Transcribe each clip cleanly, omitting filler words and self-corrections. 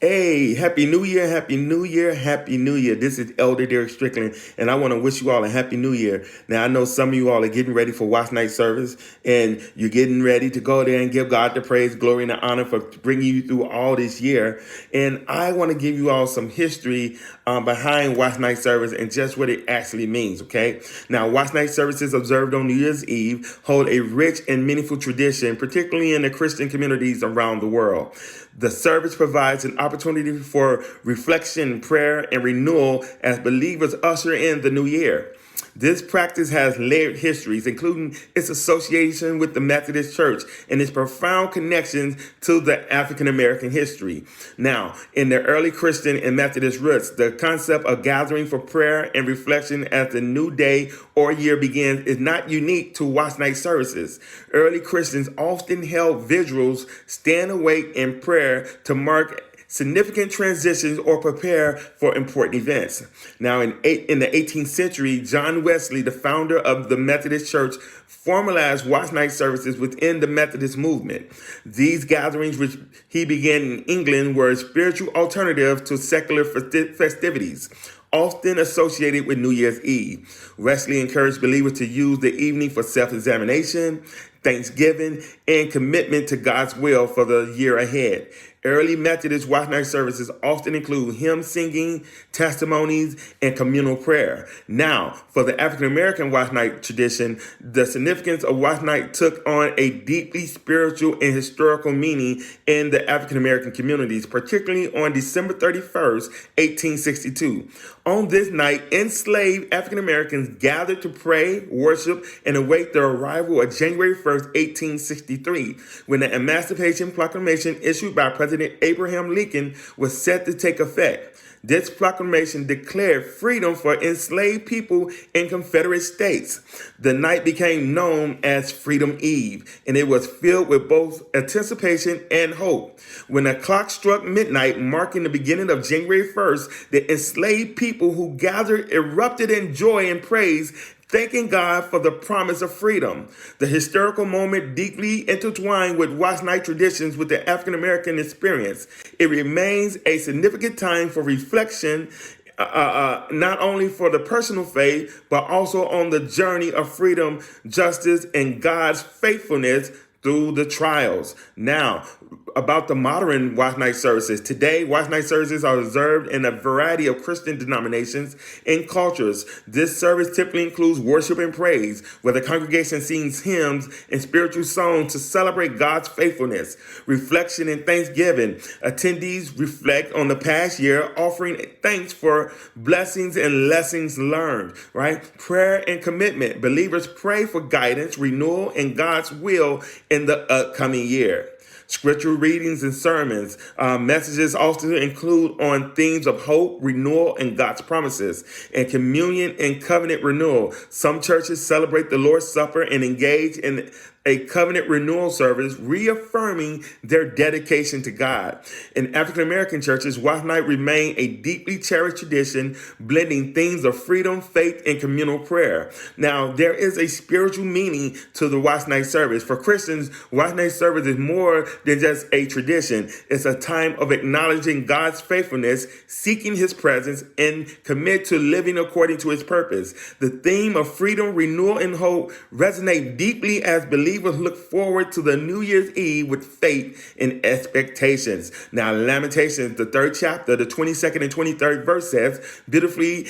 Hey, Happy New Year, Happy New Year, Happy New Year. This is Elder Derrick Strickland, and I want to wish you all a Happy New Year. Now, I know some of you all are getting ready for Watch Night service, and you're getting ready to go there and give God the praise, glory, and the honor for bringing you through all this year. And I want to give you all some history behind Watch Night service and just what it actually means, okay? Now, Watch Night services observed on New Year's Eve hold a rich and meaningful tradition, particularly in the Christian communities around the world. The service provides an opportunity for reflection, prayer, and renewal as believers usher in the new year. This practice has layered histories, including its association with the Methodist Church and its profound connections to the African American history. Now, in the early Christian and Methodist roots, the concept of gathering for prayer and reflection as the new day or year begins is not unique to Watch Night services. Early Christians often held vigils, stand awake in prayer to mark significant transitions or prepare for important events. Now, in the 18th century, John Wesley, the founder of the Methodist Church, formalized Watch Night services within the Methodist movement. These gatherings, which he began in England, were a spiritual alternative to secular festivities, often associated with New Year's Eve. Wesley encouraged believers to use the evening for self-examination, thanksgiving, and commitment to God's will for the year ahead. Early Methodist Watch Night services often include hymn singing, testimonies, and communal prayer. Now, for the African American Watch Night tradition, the significance of Watch Night took on a deeply spiritual and historical meaning in the African American communities, particularly on December 31st, 1862. On this night, enslaved African Americans gathered to pray, worship, and await the arrival of January 1st, 1863, when the Emancipation Proclamation issued by President Abraham Lincoln was set to take effect. This proclamation declared freedom for enslaved people in Confederate states. The night became known as Freedom Eve, and it was filled with both anticipation and hope. When the clock struck midnight, marking the beginning of January 1st, the enslaved people who gathered erupted in joy and praise, thanking God for the promise of freedom. The historical moment deeply intertwined with Watch Night traditions with the African American experience. It remains a significant time for reflection, not only for the personal faith, but also on the journey of freedom, justice, and God's faithfulness through the trials. Now, about the modern Watch Night services. Today, Watch Night services are observed in a variety of Christian denominations and cultures. This service typically includes worship and praise, where the congregation sings hymns and spiritual songs to celebrate God's faithfulness. Reflection and thanksgiving. Attendees reflect on the past year, offering thanks for blessings and lessons learned, right? Prayer and commitment. Believers pray for guidance, renewal, and God's will in the upcoming year. Scripture readings and sermons. Messages often include on themes of hope, renewal, and God's promises, and communion and covenant renewal. Some churches celebrate the Lord's Supper and engage in a covenant renewal service, reaffirming their dedication to God. In African American churches, Watch Night remain a deeply cherished tradition, blending themes of freedom, faith, and communal prayer. Now, there is a spiritual meaning to the Watch Night service. For Christians, Watch Night service is more than just a tradition. It's a time of acknowledging God's faithfulness, seeking his presence, and commit to living according to his purpose. The theme of freedom, renewal, and hope resonate deeply as believers look forward to the New Year's Eve with faith and expectations. Now, Lamentations, the 3rd chapter, the 22nd and 23rd verse says, beautifully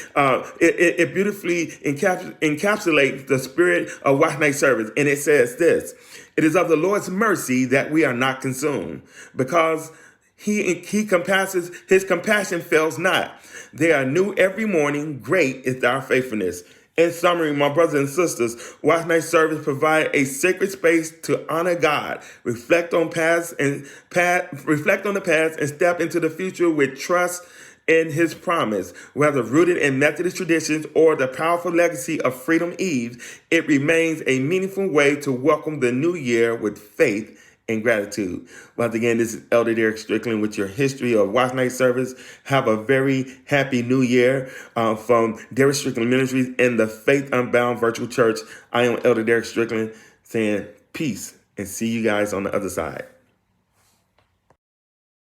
encapsulates the spirit of Watch Night service. And it says this: it is of the Lord's mercy that we are not consumed, because his compassion fails not. They are new every morning. Great is thy faithfulness. In summary, my brothers and sisters, Watch Night service provide a sacred space to honor God, reflect on the past, and step into the future with trust in his promise. Whether rooted in Methodist traditions or the powerful legacy of Freedom Eve, it remains a meaningful way to welcome the new year with faith and gratitude. Once again, this is Elder Derrick Strickland with your history of Watch Night service. Have a very happy new year from Derrick Strickland Ministries and the Faith Unbound Virtual Church. I am Elder Derrick Strickland saying peace and see you guys on the other side.